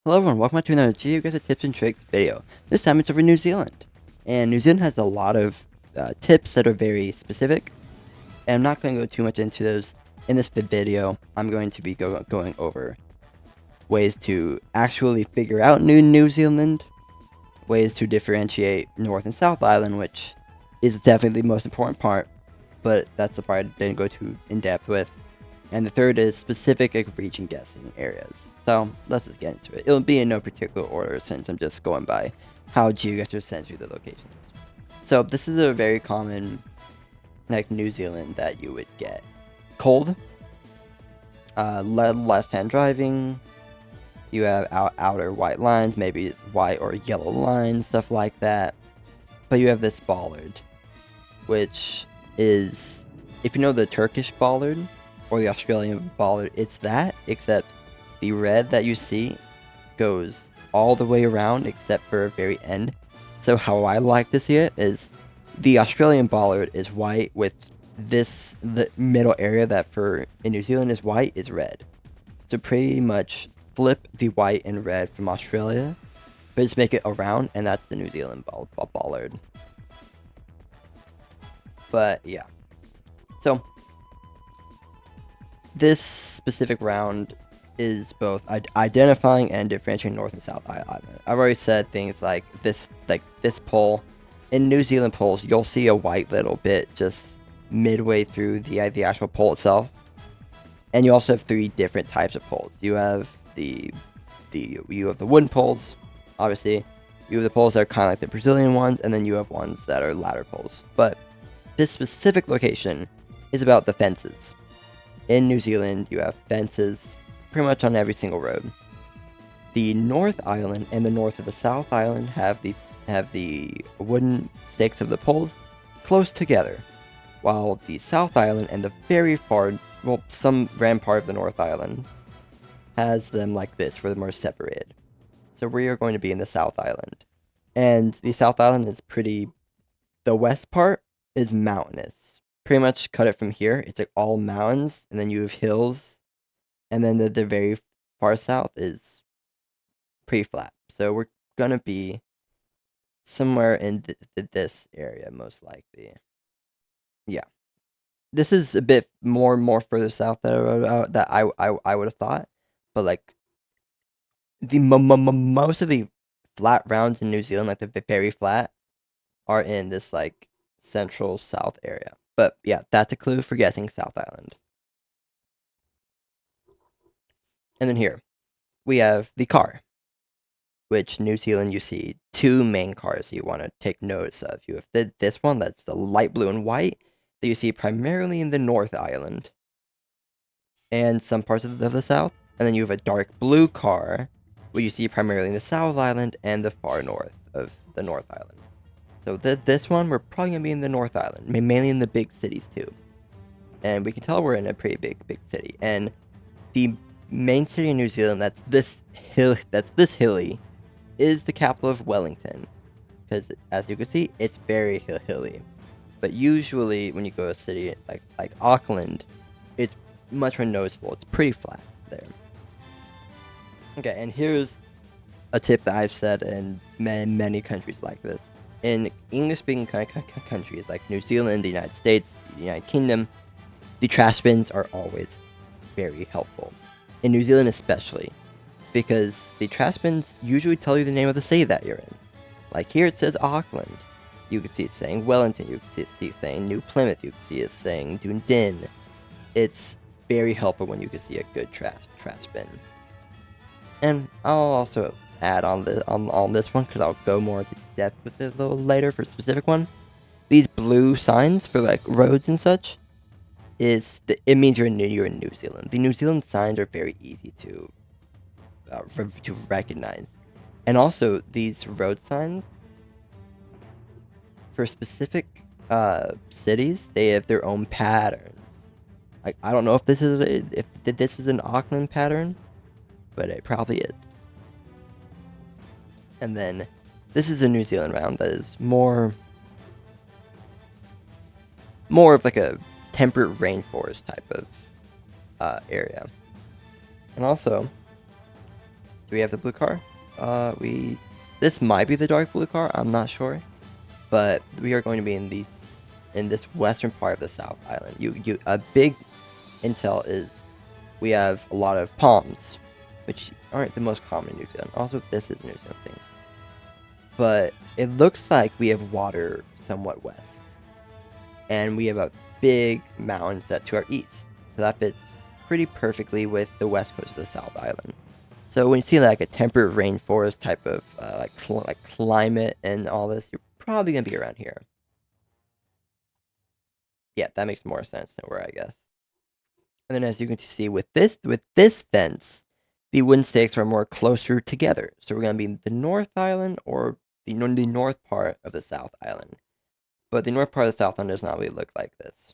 Hello everyone, welcome back to another GeoGuessr Tips and Tricks video. This time it's over New Zealand. And New Zealand has a lot of tips that are very specific. And I'm not going to go too much into those in this video. I'm going to be going over ways to actually figure out New Zealand, ways to differentiate North and South Island, which is definitely the most important part, but that's the part I didn't go too in depth with. And the third is specific region guessing areas. So let's just get into it. It'll be in no particular order since I'm just going by how GeoGuessr sends you the locations. So this is a very common, like New Zealand that you would get. Cold, left-hand driving, you have outer white lines, maybe it's white or yellow lines, stuff like that. But you have this bollard, which is, if you know the Turkish bollard, or the Australian bollard, it's that, except the red that you see goes all the way around except for a very end. So how I like to see it is the Australian bollard is white with the middle area that for in New Zealand is white is red. So pretty much flip the white and red from Australia, but just make it around, and that's the New Zealand bollard. But yeah, so this specific round is both identifying and differentiating North and South Island. I've already said things like this pole. In New Zealand poles, you'll see a white little bit just midway through the actual pole itself. And you also have three different types of poles. You have the wooden poles, obviously. You have the poles that are kind of like the Brazilian ones, and then you have ones that are ladder poles. But this specific location is about the fences. In New Zealand, you have fences pretty much on every single road. The North Island and the North of the South Island have the wooden stakes of the poles close together, while the South Island and the very far, well, some random part of the North Island has them like this, where they're more separated. So we are going to be in the South Island, and the South Island is the west part is mountainous. Pretty much cut it from here. It's like all mountains, and then you have hills, and then the very far south is pretty flat. So we're gonna be somewhere in this area, most likely. Yeah, this is a bit more further south that I would have thought, but like the most of the flat rounds in New Zealand, like the very flat, are in this like central south area. But yeah, that's a clue for guessing South Island. And then here, we have the car, which New Zealand you see two main cars you want to take notice of. You have this one that's the light blue and white that you see primarily in the North Island and some parts of the South. And then you have a dark blue car, which you see primarily in the South Island and the far north of the North Island. So this one, we're probably going to be in the North Island, mainly in the big cities too. And we can tell we're in a pretty big city. And the main city in New Zealand that's this hilly is the capital of Wellington. Because as you can see, it's very hilly. But usually when you go to a city like Auckland, it's much more noticeable. It's pretty flat there. Okay, and here's a tip that I've said in many countries like this. In English-speaking countries like New Zealand, the United States, the United Kingdom, the trash bins are always very helpful. In New Zealand especially, because the trash bins usually tell you the name of the city that you're in. Like here it says Auckland. You can see it saying Wellington. You can see it saying New Plymouth. You can see it saying Dunedin. It's very helpful when you can see a good trash bin. And I'll also add on this one, because I'll go more into depth with it a little later for a specific one. These blue signs for like roads and such, it means you're in New Zealand. The New Zealand signs are very easy to recognize, and also these road signs for specific cities, they have their own patterns. Like I don't know if this is an Auckland pattern, but it probably is. And then this is a New Zealand round that is more of like a temperate rainforest type of area. And also, Do we have the blue car? This might be the dark blue car. I'm not sure, but we are going to be in this western part of the South Island. A big intel is we have a lot of palms, which aren't the most common in New Zealand. Also, this is a New Zealand thing, but it looks like we have water somewhat west, and we have a big mountain set to our east. So that fits pretty perfectly with the west coast of the South Island. So when you see like a temperate rainforest type of like climate and all this, you're probably gonna be around here. Yeah, that makes more sense than where I guess. And then as you can see with this fence, the wooden stakes are more closer together. So we're gonna be the North Island or the north part of the South Island. But the north part of the South Island does not really look like this.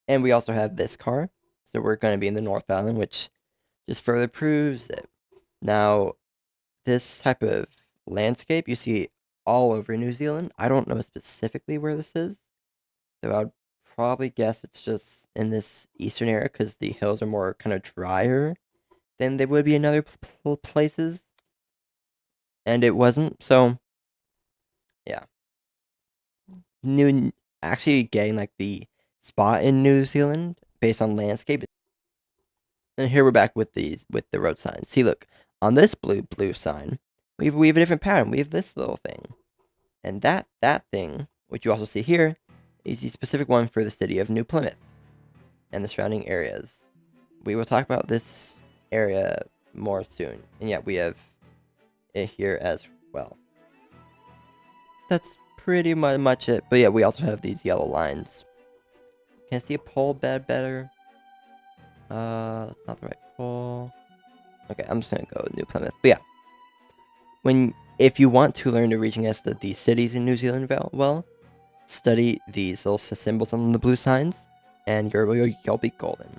And we also have this car. So we're gonna be in the North Island, which just further proves it. Now, this type of landscape you see all over New Zealand. I don't know specifically where this is, so I'd probably guess it's just in this eastern area because the hills are more kind of drier than they would be in other places, and it wasn't. So yeah, new actually getting like the spot in New Zealand based on landscape. And here we're back with the road signs. See, look on this blue sign. We have a different pattern. We have this little thing. And that thing, which you also see here, is the specific one for the city of New Plymouth and the surrounding areas. We will talk about this area more soon. And yeah, we have it here as well. That's pretty much it. But yeah, we also have these yellow lines. Can I see a pole better? That's not the right pole. Okay, I'm just gonna go with New Plymouth. But yeah, if you want to learn the region as the cities in New Zealand well, study these little symbols on the blue signs, and you'll be golden.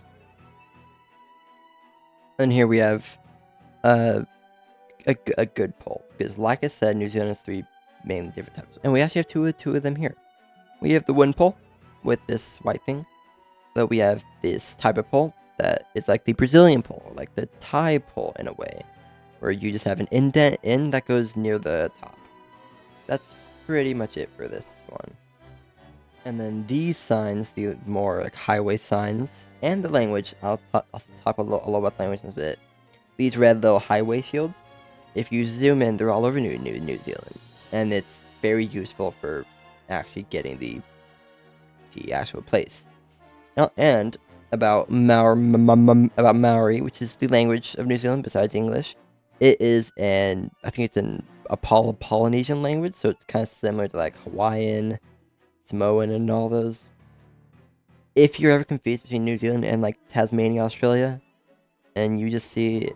And here we have a good poll, because like I said, New Zealand has three mainly different types, and we actually have two of them here. We have the wooden pole with this white thing, but we have this type of pole that is like the Brazilian pole, like the Thai pole in a way, where you just have an indent in that goes near the top. That's pretty much it for this one. And then these signs, the more like highway signs, and the language, I'll talk a little about language in a bit. These red little highway shields, if you zoom in, they're all over New Zealand. And it's very useful for actually getting the actual place. And about Maori, which is the language of New Zealand besides English, it is I think it's a Polynesian language, so it's kind of similar to like Hawaiian, Samoan, and all those. If you're ever confused between New Zealand and like Tasmania, Australia, and you just see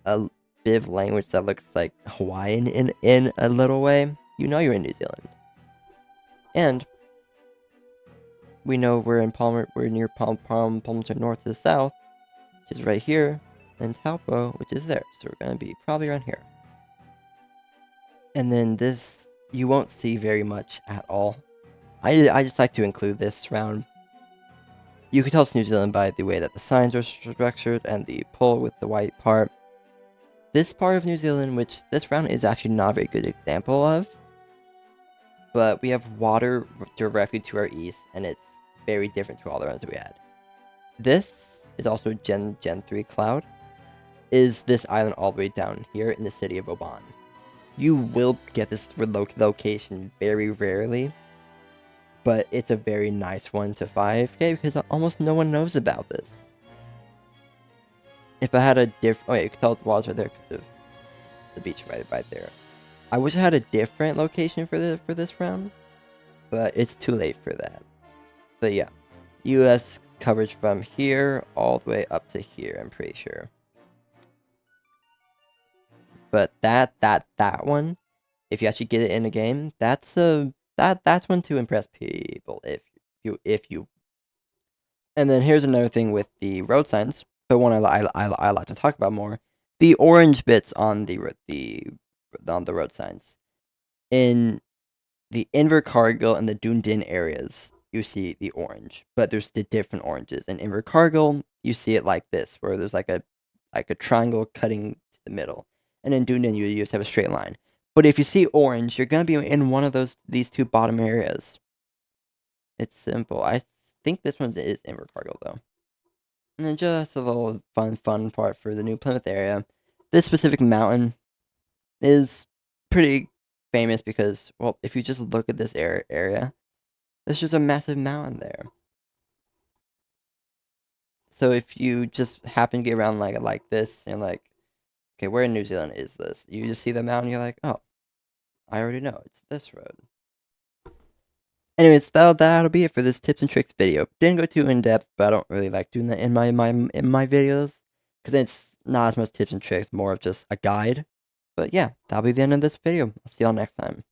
a bit of language that looks like Hawaiian in a little way, you know you're in New Zealand. And we know we're near Palmerston North to the south, which is right here, and Taupo, which is there. So we're gonna be probably around here. And then this you won't see very much at all. I just like to include this round. You can tell it's New Zealand by the way that the signs are structured and the pole with the white part. This part of New Zealand, which this round is actually not a very good example of, but we have water directly to our east, and it's very different to all the ones we had. This is also Gen 3 Cloud, is this island all the way down here in the city of Oban. You will get this location very rarely, but it's a very nice one to 5K because almost no one knows about this. If I had a different... Oh yeah, you can tell the walls are there because of the beach right there. I wish I had a different location for this round, but it's too late for that. But yeah, US coverage from here all the way up to here, I'm pretty sure. But that one, if you actually get it in a game, that's one to impress people if you. And then here's another thing with the road signs, but one I like to talk about more, the orange bits on the road signs. In the Invercargill and the Dunedin areas, you see the orange, but there's the different oranges. In Invercargill, you see it like this, where there's like a triangle cutting to the middle. And in Dunedin, you just have a straight line. But if you see orange, you're gonna be in one of these two bottom areas. It's simple. I think this one is Invercargill though. And then just a little fun part for the New Plymouth area. This specific mountain is pretty famous because, well, if you just look at this area, there's just a massive mountain there. So if you just happen to get around like this and like, okay, where in New Zealand is this? You just see the mountain, you're like, oh, I already know it's this road. Anyways, that'll be it for this tips and tricks video. Didn't go too in depth, but I don't really like doing that in my videos because it's not as much tips and tricks, more of just a guide. But yeah, that'll be the end of this video. I'll see y'all next time.